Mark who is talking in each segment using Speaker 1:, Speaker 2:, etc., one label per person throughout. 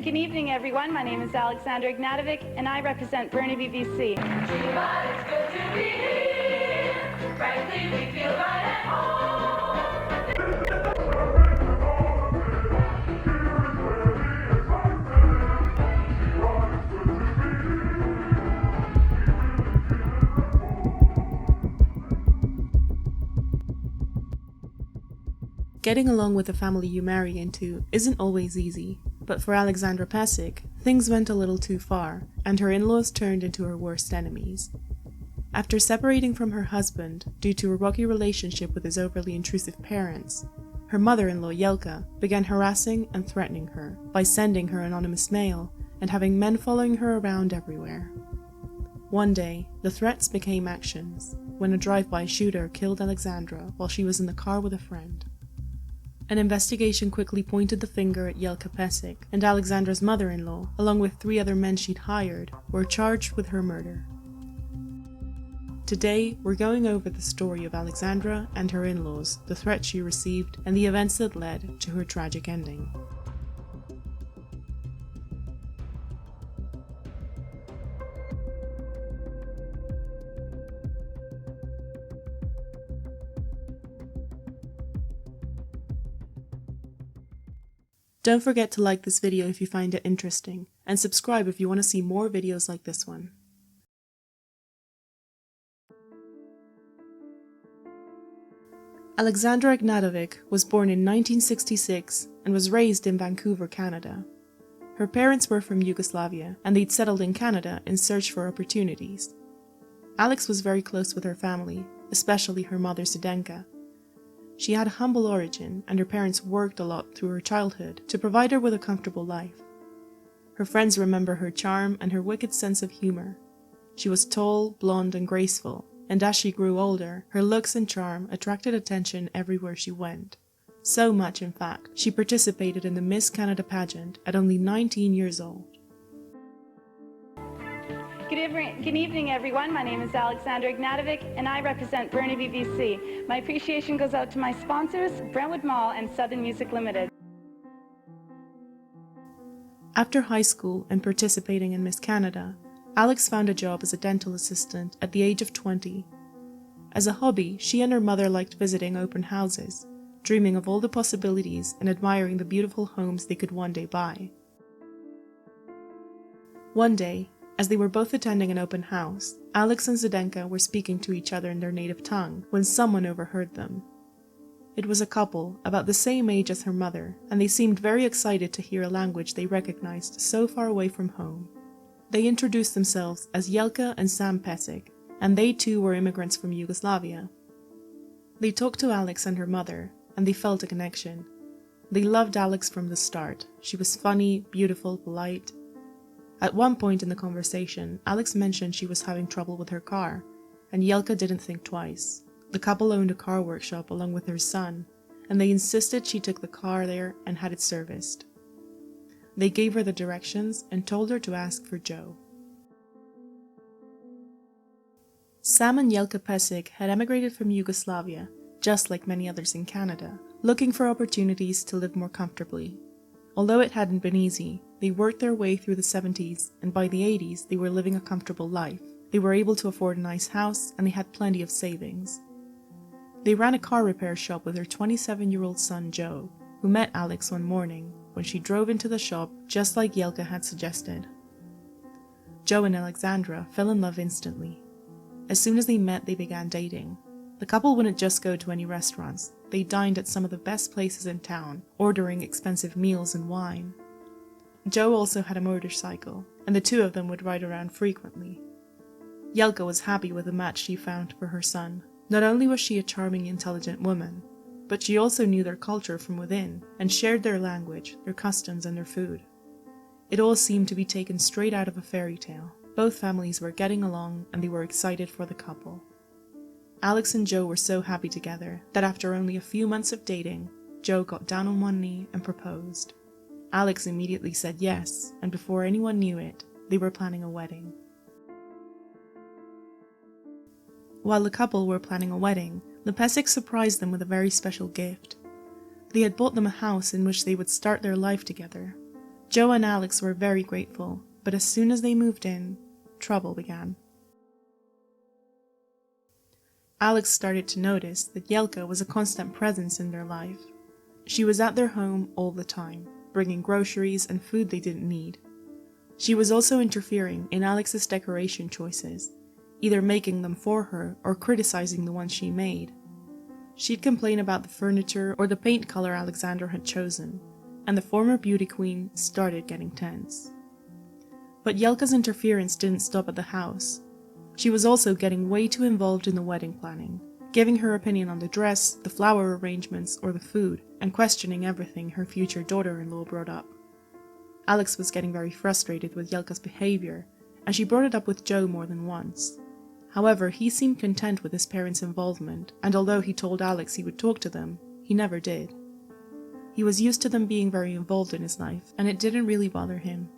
Speaker 1: Good evening, everyone. My name is Alexandra Ignatovic, and I represent Burnaby, BC.
Speaker 2: But it's good to be here. Frankly, we feel right at home.
Speaker 3: Getting along with the family you marry into isn't always easy, but for Alexandra Pesic, things went a little too far, and her in-laws turned into her worst enemies. After separating from her husband due to a rocky relationship with his overly intrusive parents, her mother-in-law Jelka began harassing and threatening her by sending her anonymous mail and having men following her around everywhere. One day, the threats became actions when a drive-by shooter killed Alexandra while she was in the car with a friend. An investigation quickly pointed the finger at Jelka Pesic, and Alexandra's mother-in-law, along with 3 other men she'd hired, were charged with her murder. Today, we're going over the story of Alexandra and her in-laws, the threats she received, and the events that led to her tragic ending. Don't forget to like this video if you find it interesting, and subscribe if you want to see more videos like this one. Alexandra Ignatovic was born in 1966 and was raised in Vancouver, Canada. Her parents were from Yugoslavia, and they'd settled in Canada in search for opportunities. Alex was very close with her family, especially her mother Zdenka. She had a humble origin, and her parents worked a lot through her childhood to provide her with a comfortable life. Her friends remember her charm and her wicked sense of humor. She was tall, blonde, and graceful, and as she grew older, her looks and charm attracted attention everywhere she went. So much, in fact, she participated in the Miss Canada pageant at only 19 years old.
Speaker 1: Good evening, everyone. My name is Alexandra Ignatovic, and I represent Burnaby, BC. My appreciation goes out to my sponsors, Brentwood Mall and Southern Music Limited.
Speaker 3: After high school and participating in Miss Canada, Alex found a job as a dental assistant at the age of 20. As a hobby, she and her mother liked visiting open houses, dreaming of all the possibilities and admiring the beautiful homes they could one day buy. One day, as they were both attending an open house, Alex and Zdenka were speaking to each other in their native tongue when someone overheard them. It was a couple, about the same age as her mother, and they seemed very excited to hear a language they recognized so far away from home. They introduced themselves as Jelka and Sam Pesic, and they too were immigrants from Yugoslavia. They talked to Alex and her mother, and they felt a connection. They loved Alex from the start. She was funny, beautiful, polite. At one point in the conversation, Alex mentioned she was having trouble with her car, and Jelka didn't think twice. The couple owned a car workshop along with her son, and they insisted she took the car there and had it serviced. They gave her the directions and told her to ask for Joe. Sam and Jelka Pesic had emigrated from Yugoslavia, just like many others in Canada, looking for opportunities to live more comfortably. Although it hadn't been easy, they worked their way through the 70s, and by the 80s they were living a comfortable life. They were able to afford a nice house, and they had plenty of savings. They ran a car repair shop with their 27-year-old son Joe, who met Alex one morning when she drove into the shop just like Jelka had suggested. Joe and Alexandra fell in love instantly. As soon as they met, they began dating. The couple wouldn't just go to any restaurants. They dined at some of the best places in town, ordering expensive meals and wine. Joe also had a motorcycle, and the two of them would ride around frequently. Jelka was happy with the match she found for her son. Not only was she a charming, intelligent woman, but she also knew their culture from within and shared their language, their customs, and their food. It all seemed to be taken straight out of a fairy tale. Both families were getting along, and they were excited for the couple. Alex and Joe were so happy together that after only a few months of dating, Joe got down on one knee and proposed. Alex immediately said yes, and before anyone knew it, they were planning a wedding. While the couple were planning a wedding, the Pesics surprised them with a very special gift. They had bought them a house in which they would start their life together. Joe and Alex were very grateful, but as soon as they moved in, trouble began. Alex started to notice that Jelka was a constant presence in their life. She was at their home all the time, bringing groceries and food they didn't need. She was also interfering in Alex's decoration choices, either making them for her or criticizing the ones she made. She'd complain about the furniture or the paint color Alexandra had chosen, and the former beauty queen started getting tense. But Jelka's interference didn't stop at the house. She was also getting way too involved in the wedding planning, giving her opinion on the dress, the flower arrangements, or the food, and questioning everything her future daughter-in-law brought up. Alex was getting very frustrated with Jelka's behavior, and she brought it up with Joe more than once. However, he seemed content with his parents' involvement, and although he told Alex he would talk to them, he never did. He was used to them being very involved in his life, and it didn't really bother him.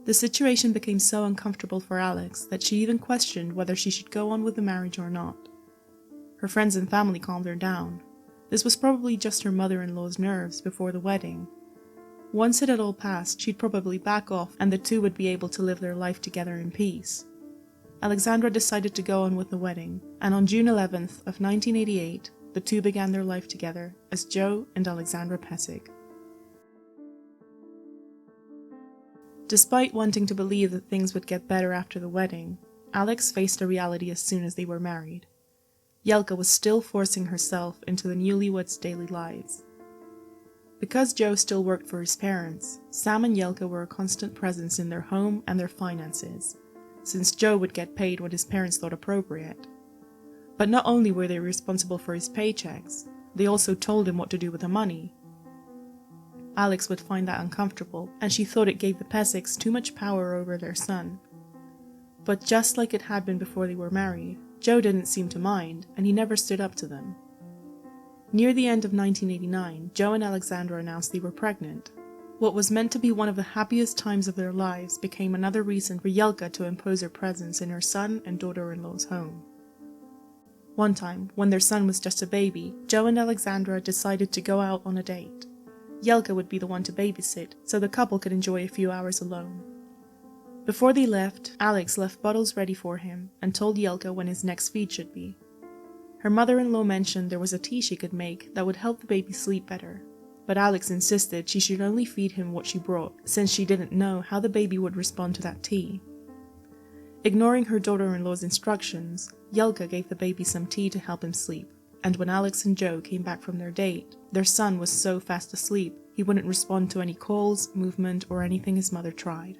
Speaker 3: The situation became so uncomfortable for Alex that she even questioned whether she should go on with the marriage or not. Her friends and family calmed her down. This was probably just her mother-in-law's nerves before the wedding. Once it had all passed, she'd probably back off and the two would be able to live their life together in peace. Alexandra decided to go on with the wedding, and on June 11th of 1988, the two began their life together as Joe and Alexandra Pesic. Despite wanting to believe that things would get better after the wedding, Alex faced a reality as soon as they were married. Jelka was still forcing herself into the newlyweds' daily lives. Because Joe still worked for his parents, Sam and Jelka were a constant presence in their home and their finances, since Joe would get paid what his parents thought appropriate. But not only were they responsible for his paychecks, they also told him what to do with the money. Alex would find that uncomfortable, and she thought it gave the Pesics too much power over their son. But just like it had been before they were married, Joe didn't seem to mind, and he never stood up to them. Near the end of 1989, Joe and Alexandra announced they were pregnant. What was meant to be one of the happiest times of their lives became another reason for Jelka to impose her presence in her son and daughter-in-law's home. One time, when their son was just a baby, Joe and Alexandra decided to go out on a date. Jelka would be the one to babysit, so the couple could enjoy a few hours alone. Before they left, Alex left bottles ready for him and told Jelka when his next feed should be. Her mother-in-law mentioned there was a tea she could make that would help the baby sleep better, but Alex insisted she should only feed him what she brought, since she didn't know how the baby would respond to that tea. Ignoring her daughter-in-law's instructions, Jelka gave the baby some tea to help him sleep, and when Alex and Joe came back from their date, their son was so fast asleep he wouldn't respond to any calls, movement, or anything his mother tried.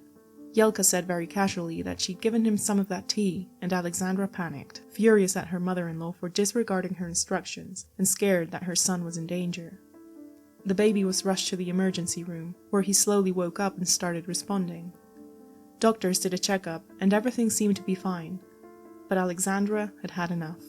Speaker 3: Jelka said very casually that she'd given him some of that tea, and Alexandra panicked, furious at her mother-in-law for disregarding her instructions and scared that her son was in danger. The baby was rushed to the emergency room, where he slowly woke up and started responding. Doctors did a checkup, and everything seemed to be fine, but Alexandra had had enough.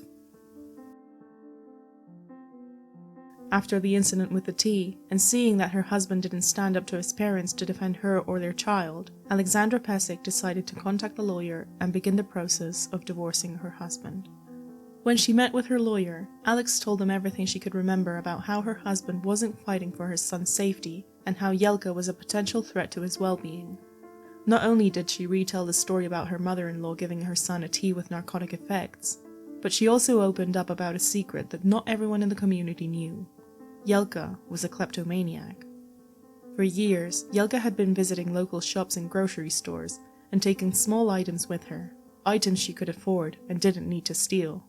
Speaker 3: After the incident with the tea, and seeing that her husband didn't stand up to his parents to defend her or their child, Alexandra Pesic decided to contact a lawyer and begin the process of divorcing her husband. When she met with her lawyer, Alex told them everything she could remember about how her husband wasn't fighting for his son's safety and how Jelka was a potential threat to his well-being. Not only did she retell the story about her mother-in-law giving her son a tea with narcotic effects, but she also opened up about a secret that not everyone in the community knew. Jelka was a kleptomaniac. For years, Jelka had been visiting local shops and grocery stores and taking small items with her, items she could afford and didn't need to steal.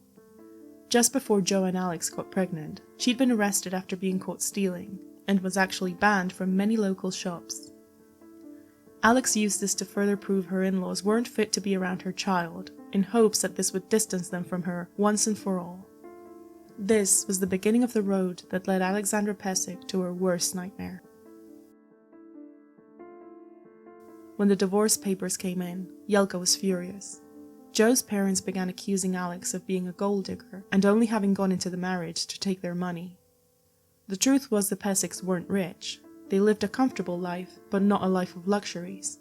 Speaker 3: Just before Joe and Alex got pregnant, she'd been arrested after being caught stealing, and was actually banned from many local shops. Alex used this to further prove her in-laws weren't fit to be around her child, in hopes that this would distance them from her once and for all. This was the beginning of the road that led Alexandra Pesic to her worst nightmare. When the divorce papers came in, Jelka was furious. Joe's parents began accusing Alex of being a gold digger and only having gone into the marriage to take their money. The truth was the Pesics weren't rich. They lived a comfortable life, but not a life of luxuries.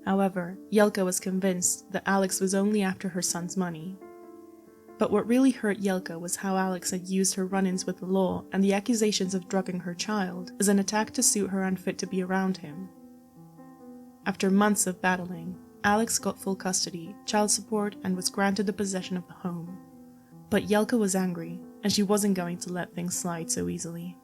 Speaker 3: However, Jelka was convinced that Alex was only after her son's money. But what really hurt Jelka was how Alex had used her run-ins with the law and the accusations of drugging her child as an attack to suit her unfit to be around him. After months of battling, Alex got full custody, child support, and was granted the possession of the home. But Jelka was angry, and she wasn't going to let things slide so easily.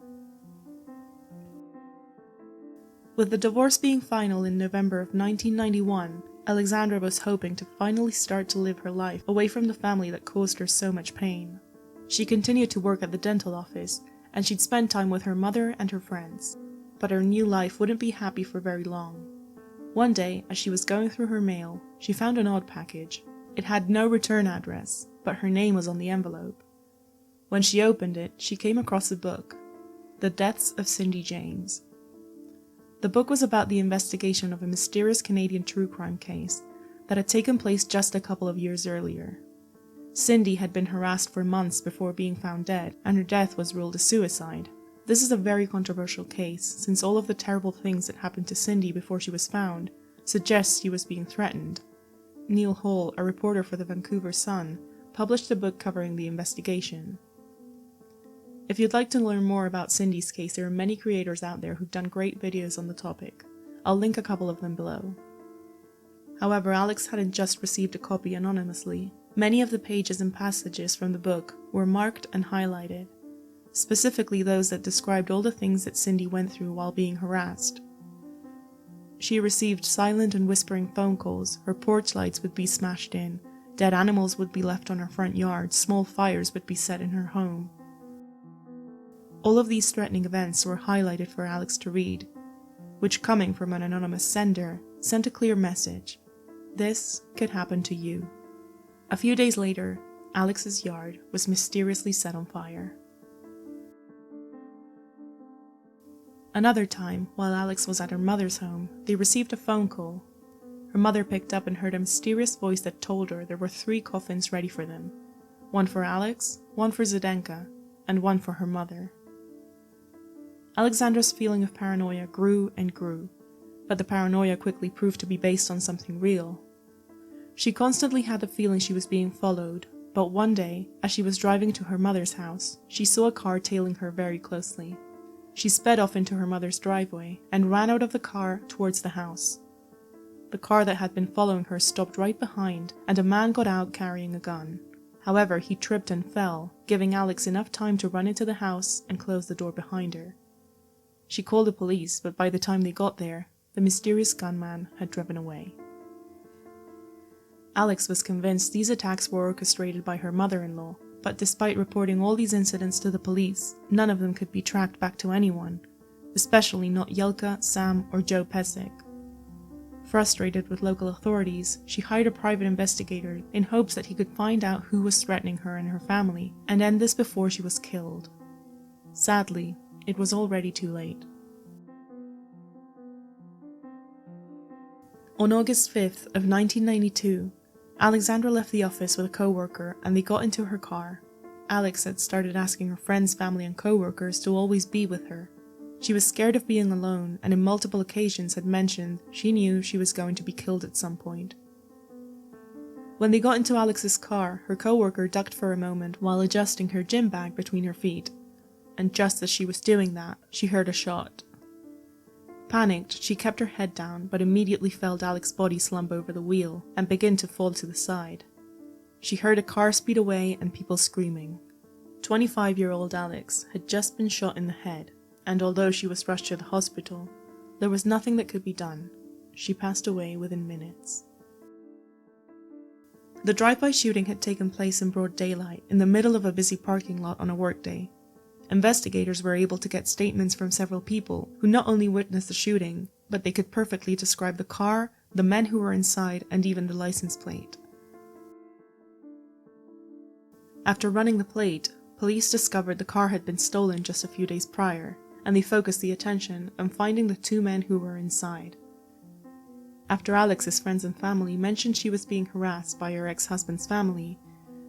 Speaker 3: With the divorce being final in November of 1991, Alexandra was hoping to finally start to live her life away from the family that caused her so much pain. She continued to work at the dental office, and she'd spend time with her mother and her friends. But her new life wouldn't be happy for very long. One day, as she was going through her mail, she found an odd package. It had no return address, but her name was on the envelope. When she opened it, she came across a book, The Deaths of Cindy James. The book was about the investigation of a mysterious Canadian true crime case that had taken place just a couple of years earlier. Cindy had been harassed for months before being found dead, and her death was ruled a suicide. This is a very controversial case, since all of the terrible things that happened to Cindy before she was found suggest she was being threatened. Neil Hall, a reporter for the Vancouver Sun, published a book covering the investigation. If you'd like to learn more about Cindy's case, there are many creators out there who've done great videos on the topic. I'll link a couple of them below. However, Alex hadn't just received a copy anonymously. Many of the pages and passages from the book were marked and highlighted, specifically those that described all the things that Cindy went through while being harassed. She received silent and whispering phone calls, her porch lights would be smashed in, dead animals would be left on her front yard, small fires would be set in her home. All of these threatening events were highlighted for Alex to read, which, coming from an anonymous sender, sent a clear message. This could happen to you. A few days later, Alex's yard was mysteriously set on fire. Another time, while Alex was at her mother's home, they received a phone call. Her mother picked up and heard a mysterious voice that told her there were 3 coffins ready for them. One for Alex, one for Zdenka, and one for her mother. Alexandra's feeling of paranoia grew and grew, but the paranoia quickly proved to be based on something real. She constantly had the feeling she was being followed, but one day, as she was driving to her mother's house, she saw a car tailing her very closely. She sped off into her mother's driveway and ran out of the car towards the house. The car that had been following her stopped right behind, and a man got out carrying a gun. However, he tripped and fell, giving Alex enough time to run into the house and close the door behind her. She called the police, but by the time they got there, the mysterious gunman had driven away. Alex was convinced these attacks were orchestrated by her mother-in-law, but despite reporting all these incidents to the police, none of them could be tracked back to anyone, especially not Jelka, Sam, or Joe Pesic. Frustrated with local authorities, she hired a private investigator in hopes that he could find out who was threatening her and her family, and end this before she was killed. Sadly, it was already too late. On August 5th of 1992, Alexandra left the office with a co-worker and they got into her car. Alex had started asking her friends, family and co-workers to always be with her. She was scared of being alone and in multiple occasions had mentioned she knew she was going to be killed at some point. When they got into Alex's car, her co-worker ducked for a moment while adjusting her gym bag between her feet, and just as she was doing that, she heard a shot. Panicked, she kept her head down but immediately felt Alex's body slump over the wheel and begin to fall to the side. She heard a car speed away and people screaming. 25-year-old Alex had just been shot in the head, and although she was rushed to the hospital, there was nothing that could be done. She passed away within minutes. The drive-by shooting had taken place in broad daylight in the middle of a busy parking lot on a workday. Investigators were able to get statements from several people who not only witnessed the shooting, but they could perfectly describe the car, the men who were inside, and even the license plate. After running the plate, police discovered the car had been stolen just a few days prior, and they focused the attention on finding the 2 men who were inside. After Alex's friends and family mentioned she was being harassed by her ex-husband's family,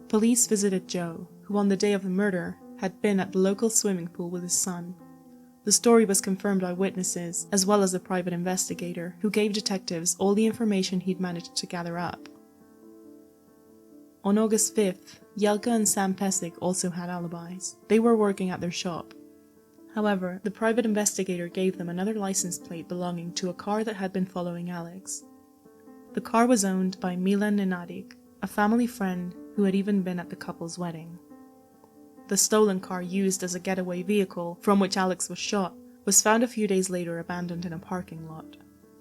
Speaker 3: police visited Joe, who on the day of the murder had been at the local swimming pool with his son. The story was confirmed by witnesses, as well as a private investigator who gave detectives all the information he'd managed to gather up. On August 5th, Jelka and Sam Pesic also had alibis. They were working at their shop. However, the private investigator gave them another license plate belonging to a car that had been following Alex. The car was owned by Jelka Ignatovic, a family friend who had even been at the couple's wedding. The stolen car used as a getaway vehicle from which Alex was shot was found a few days later abandoned in a parking lot.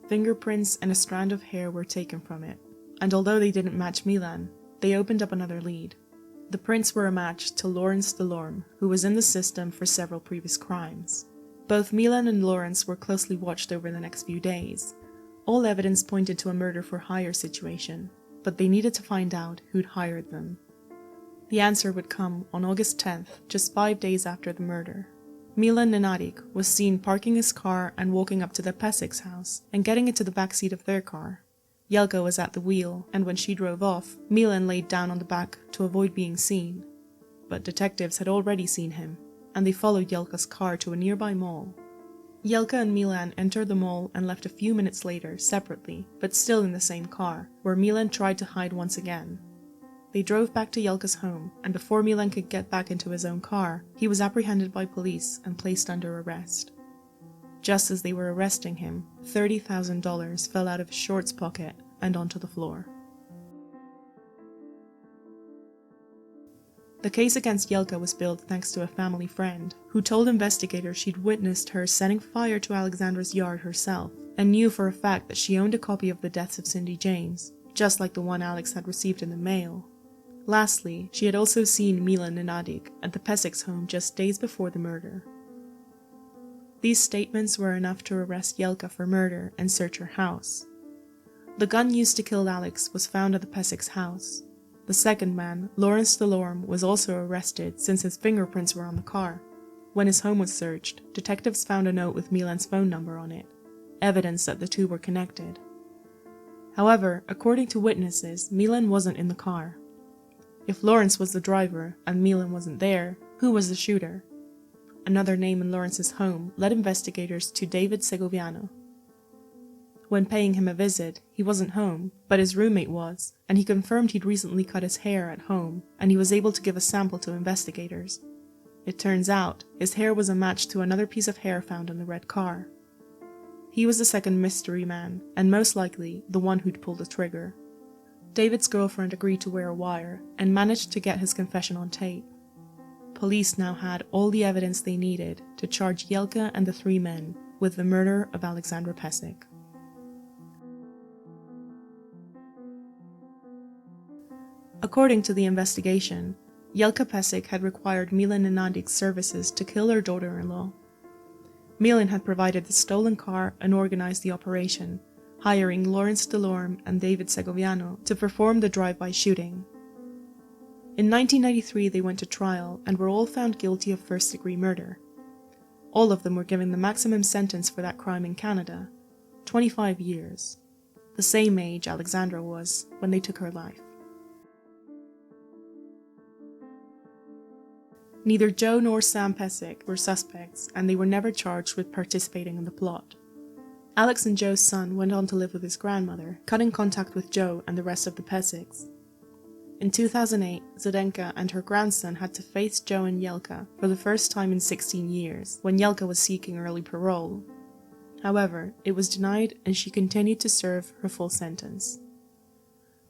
Speaker 3: Fingerprints and a strand of hair were taken from it, and although they didn't match Milan, they opened up another lead. The prints were a match to Lawrence Delorme, who was in the system for several previous crimes. Both Milan and Lawrence were closely watched over the next few days. All evidence pointed to a murder-for-hire situation, but they needed to find out who'd hired them. The answer would come on August 10th, just 5 days after the murder. Jelka Ignatovic was seen parking his car and walking up to the Pesic's house and getting into the back seat of their car. Jelka was at the wheel, and when she drove off, Milan laid down on the back to avoid being seen. But detectives had already seen him, and they followed Jelka's car to a nearby mall. Jelka and Milan entered the mall and left a few minutes later, separately, but still in the same car, where Milan tried to hide once again. They drove back to Jelka's home, and before Milan could get back into his own car, he was apprehended by police and placed under arrest. Just as they were arresting him, $30,000 fell out of his shorts pocket and onto the floor. The case against Jelka was built thanks to a family friend, who told investigators she'd witnessed her setting fire to Alexandra's yard herself, and knew for a fact that she owned a copy of The Deaths of Cindy James, just like the one Alex had received in the mail. Lastly, she had also seen Jelka Ignatovic at the Pesic's home just days before the murder. These statements were enough to arrest Jelka for murder and search her house. The gun used to kill Alex was found at the Pesic's house. The second man, Lawrence Delorme, was also arrested since his fingerprints were on the car. When his home was searched, detectives found a note with Milan's phone number on it, evidence that the two were connected. However, according to witnesses, Milan wasn't in the car. If Lawrence was the driver and Milan wasn't there, who was the shooter? Another name in Lawrence's home led investigators to David Segoviano. When paying him a visit, he wasn't home, but his roommate was, and he confirmed he'd recently cut his hair at home, and he was able to give a sample to investigators. It turns out, his hair was a match to another piece of hair found in the red car. He was the second mystery man, and most likely, the one who'd pulled the trigger. David's girlfriend agreed to wear a wire, and managed to get his confession on tape. Police now had all the evidence they needed to charge Jelka and the three men with the murder of Alexandra Pesic. According to the investigation, Jelka Pesic had required Jelka Ignatovic's services to kill her daughter-in-law. Milan had provided the stolen car and organized the operation, hiring Lawrence Delorme and David Segoviano to perform the drive-by shooting. In 1993, they went to trial and were all found guilty of first-degree murder. All of them were given the maximum sentence for that crime in Canada, 25 years, the same age Alexandra was when they took her life. Neither Joe nor Sam Pesic were suspects, and they were never charged with participating in the plot. Alex and Joe's son went on to live with his grandmother, cutting contact with Joe and the rest of the Pesics. In 2008, Zdenka and her grandson had to face Joe and Jelka for the first time in 16 years, when Jelka was seeking early parole. However, it was denied and she continued to serve her full sentence.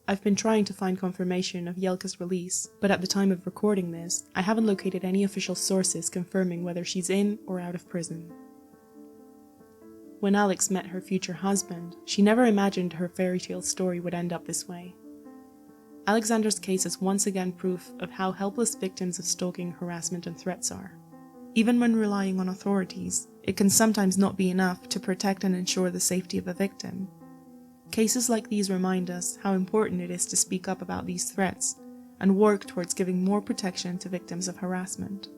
Speaker 3: I've been trying to find confirmation of Jelka's release, but at the time of recording this, I haven't located any official sources confirming whether she's in or out of prison. When Alex met her future husband, she never imagined her fairy tale story would end up this way. Alexandra's case is once again proof of how helpless victims of stalking, harassment, and threats are. Even when relying on authorities, it can sometimes not be enough to protect and ensure the safety of a victim. Cases like these remind us how important it is to speak up about these threats and work towards giving more protection to victims of harassment.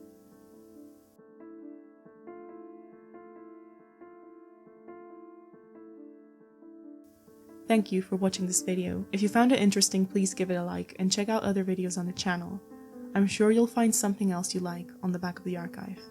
Speaker 3: Thank you for watching this video. If you found it interesting, please give it a like and check out other videos on the channel. I'm sure you'll find something else you like on the back of the archive.